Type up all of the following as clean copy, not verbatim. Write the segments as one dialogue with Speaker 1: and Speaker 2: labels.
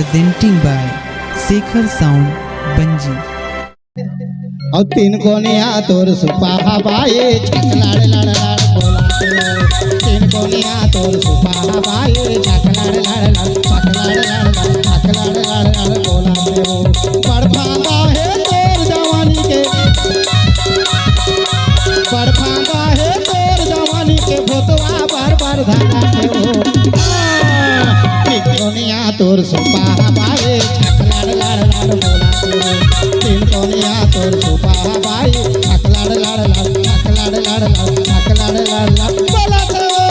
Speaker 1: presenting by Shekhar Sound Banji।
Speaker 2: और तीन कोनिया तोर सुपा हवाए छक लाड़ लाड़ लाड़ बोलाते हो। तीन कोनिया तोर सुपा हवाए छक लाड़ लाड़ लाड़ छक लाड़ लाड़ लाड़ छक लाड़ लाड़ लाड़ बोलाते हो। बड़फांगा है तोर जवानी के, बड़फांगा है तोर जवानी के भोतवा बार बार धराते हो। तीन कोनिया तोर सुपा हवाए छक लाड़ लाड़ लाड़ बोलाते हो। तीन कोनिया तोर सुपा हवाए छक लाड़ लाड़ लाड़ छक लाड़ लाड़ लाड़ छक लाड़ लाड़ लाड़ बोलाते हो।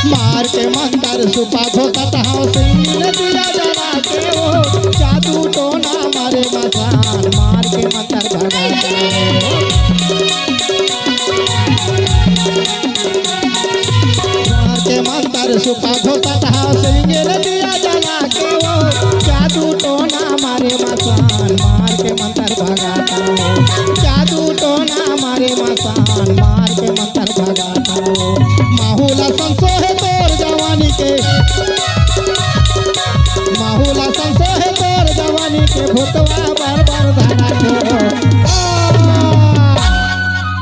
Speaker 2: मार के मंतर सुपा धोता हूँ सिंह दिया जला के हो। जादू टोना मारे मसान मार के मंतर भगाता हो। मार के मंतर सुपा धोता हूँ सिंह दिया जला के हो। जादू टोना मारे मसान मार के मंतर भगाता हो। जादू टोना मारे मसान मार के मंतर भगाता हो। माहौला संसो है तोर जवानी के, माहौला संसो है तोर जवानी के भूतवा बार बार धराते हो।